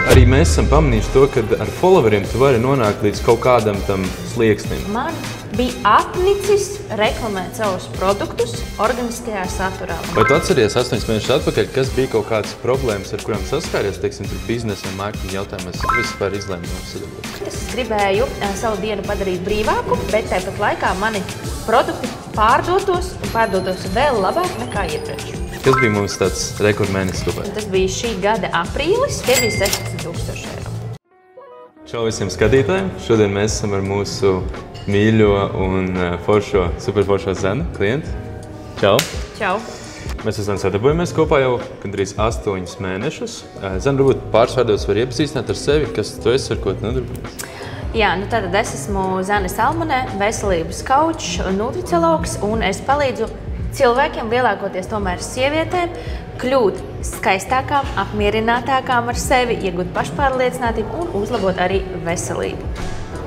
Arī mēs esam pamanījuši to, ka ar followeriem tu vari nonākt līdz kaut kādam tam slieksnim. Man bija apnicis reklamēt savus produktus organiskajā saturā. Vai tu atceries 8 mēnešus atpakaļ, kas bija kaut kādas problēmas, ar kurām saskāries, teiksim, tur biznesa un mārketinga jautājumos, ko vispār izlēma mums sadarboties? Es gribēju savu dienu padarīt brīvāku, bet tāpat laikā mani produkti pārdotos un pārdotos vēl labāk nekā iepriekš. Kas bija mums tāds rekordmēnesis kopā? Tas bija šī gada aprīlis, tie bija 16 000 eiro. Čau visiem skatītājiem! Šodien mēs esam ar mūsu mīļo un superforšo Zenu klientu. Čau! Čau! Mēs esam sadarbojamies kopā jau gandrīz 8 mēnešus. Zena, varbūt pāris vārdos var iepazīstināt ar sevi, kas tu esi, ar ko tu nodarbojies? Jā, nu tātad es esmu Zane Salmonē, veselības kaučs, nutriciologs, un es palīdzu cilvēkiem, lielākoties tomēr sievietēm, kļūt skaistākām, apmierinātākām ar sevi, iegūt pašpārliecinātību un uzlabot arī veselību.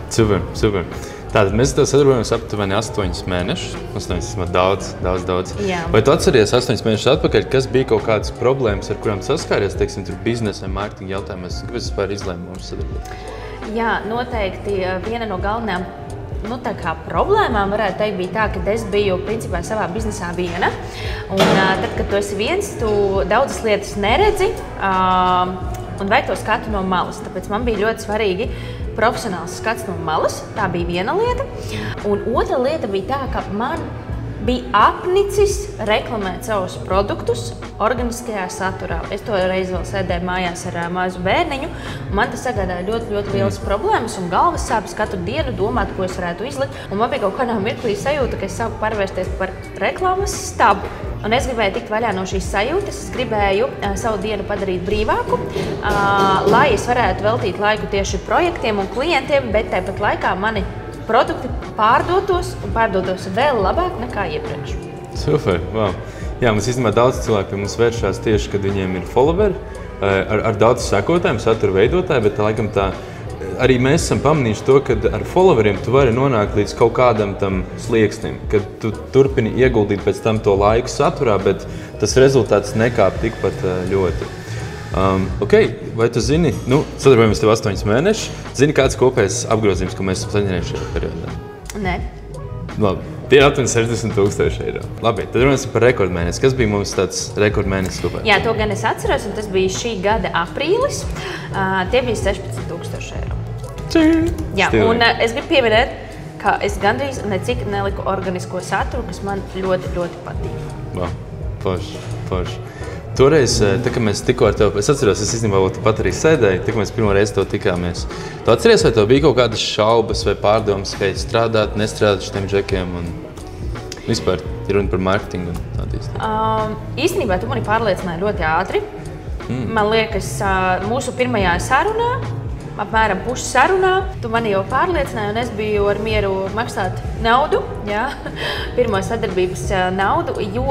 Super, super. Tātad mēs tev sadarbojamies aptuveni 8 mēnešus. 8 ir daudz. Jā. Vai tu atceries 8 mēnešus atpakaļ, kas bija kaut kādas problēmas, ar kurām saskāries, teiksim, tur biznesa un mārketinga jautājumos, kas vispār izlēma mums sadarboties? Jā, noteikti viena no galvenajām problēmām, varētu teikt, bija tā, ka es biju principā savā biznesā viena. Un tad, kad tu esi viens, tu daudzas lietas neredzi un vajag to skatu no malas. Tāpēc man bija ļoti svarīgi profesionāls skats no malas. Tā bija viena lieta. Un otra lieta bija tā, ka man bija apnicis reklamēt savus produktus organiskajā saturā. Es to reizi vēl sēdēju mājās ar mazu bērniņu. Man tas sagādāja ļoti lielas problēmas un galvas sāpes katru dienu domāt, ko es varētu izlikt. Un man bija kaut kādā mirklī sajūta, ka es sāku pārvērsties par reklāmas stabu. Un es gribēju tikt vaļā no šīs sajūtas. Es gribēju savu dienu padarīt brīvāku, lai es varētu veltīt laiku tieši projektiem un klientiem, bet tāpat laikā mani produkti pārdotos un pārdotos vēl labāk nekā iepriekš. Super, wow. Jā, mums īstenībā daudz cilvēku pie mums vēršās tieši, kad viņiem ir followeri, ar daudz sekotājiem, satura veidotāji, bet laikam tā arī mēs esam pamanījuši to, ka ar followeriem tu vari nonākt līdz kaut kādam tam slieksnim, kad tu turpini ieguldīt pēc tam to laiku saturā, bet tas rezultāts nekāp tikpat ļoti. Vai tu zini, sadarbojamies tev 8 mēnešus, zini kāds kopējs apgrozījums, ko mēs esam saņēmuši šajā periodā? Nē. Labi, tie ir aptuveni 60 000 eiro. Labi, tad runāsim par rekordmēnesi. Kas bija mums tāds rekordmēnesis kopā? Jā, to gan es atceros, un tas bija šī gada aprīlis. Tie bija 16 000 eiro. Jā, un es gribu pieminēt, ka es gandrīz necik neliku organisko saturu, kas man ļoti patīk. Wow, forši. Toreiz, tā kā mēs tikko ar tevi, es atceros, es īstenībā vēl pat arī sēdēju, tā kā mēs pirmo reizi to tikāmies. Tu atceries, vai tev bija kaut kādas šaubas vai pārdomas, kā strādāt, nestrādāt šitiem džekiem un vispār ir runa par mārketingu un attīstību? Īstenībā tu mani pārliecināji ļoti ātri. Man liekas, mūsu pirmajā sarunā, apmēram pussarunā, tu mani jau pārliecināji, un es biju ar mieru maksāt naudu, jā, pirmo sadarbības naudu, jo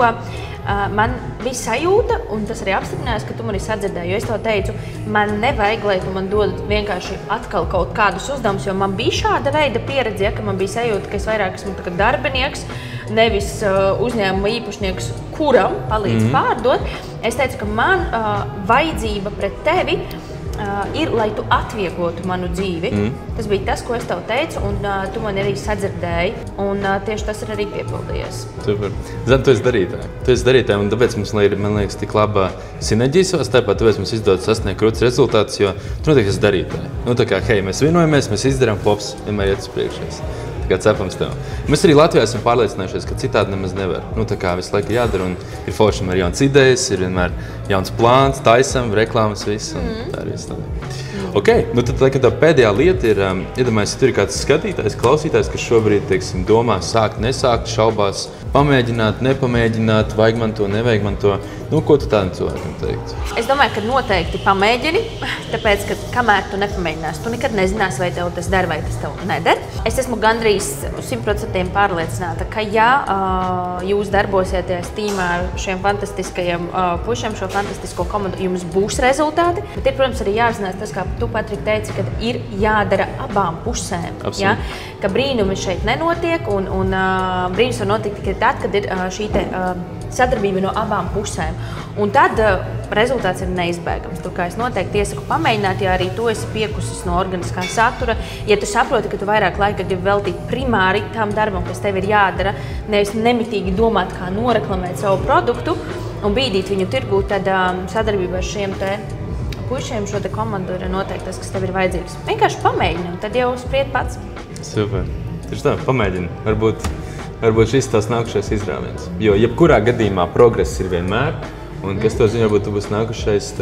man bija sajūta, un tas arī apstiprinājās, ka tu mani sadzirdēji, jo es to teicu, man nevajag, lai tu man dod vienkārši atkal kaut kādus uzdevumus, jo man bija šāda veida pieredze, ja, ka man bija sajūta, ka es vairāk esmu darbinieks, nevis uzņēmuma īpašnieks, kuram palīdz pārdot. Es teicu, ka man vajadzība pret tevi ir, lai tu atvieglotu manu dzīvi. Tas bija tas, ko es tev teicu, un tu mani arī sadzirdēji, un tieši tas ir arī piepildījies. Super. Zan, tu esi darītāji, un tāpēc mums ir, man liekas, tik laba sinerģija savā starpā, tāpēc mums izdodas sasniegt krūtis rezultātus, jo tu noteikti esi darītāji. Tā kā, hei, mēs vienojamies, mēs izdarām, flops, vienmēr iet uz priekšējais. Tā kā cepams tev. Mēs arī Latvijā esam pārliecinājušies, ka citādi nemaz nevar. Tā kā visu laiku jādara, un ir foršam ar jaunas idejas, ir vienmēr jauns plāns, taisam, reklāmas, viss, un tā arī viss. Tad laikam tā pēdējā lieta ir, iedomājies, ja tur ir kāds skatītājs, klausītājs, kas šobrīd, teiksim, domā sākt, nesākt, šaubās, pamēģināt, nepamēģināt, vajag man to, nevajag man to. Ko tu tādam cilvēkam teikt? Es domāju, ka noteikti pamēģini, tāpēc, ka kamēr tu nepamēģināsi, tu nekad nezināsi, vai tev tas der, vai tas tev neder. Es esmu gandrīz 100% pārliecināta, ka ja jūs darbosieties tīmā ar šiem fantastiskajiem pušiem, šo fantastisko komandu, jums būs rezultāti. Bet ir, protams, arī jāapzinās tas, kā tu, Patrik, teici, ka ir jādara abām pusēm. Ja? Ka brīnumi šeit nenotiek, un brīnums var notikt tikai tad, kad ir šī te sadarbība no abām pusēm. Un tad rezultāts ir neizbēgams. Tur, kā es noteikti iesaku pamēģināt, ja arī tu esi piekusis no organiskā satura, ja tu saproti, ka tu vairāk laika gribi veltīt primāri tam darbam, kas tev ir jādara, nevis nemitīgi domāt, kā noreklamēt savu produktu un bīdīt viņu tirgū, tad sadarbība ar šiem te puišiem, šo te komandu ir noteikti tas, kas tev ir vajadzīgs. Vienkārši pamēģini, un tad jau spried pats. Super. Tieši tā, pamēģini. Varbūt šis tās nākušais izrāviens. Jo jebkurā gadījumā progress ir vienmēr, un kas to ziņā, varbūt tu būsi nākušais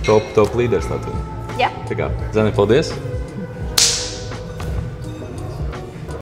top līderis Latvijā. Jā. Tā kā, Zane, paldies!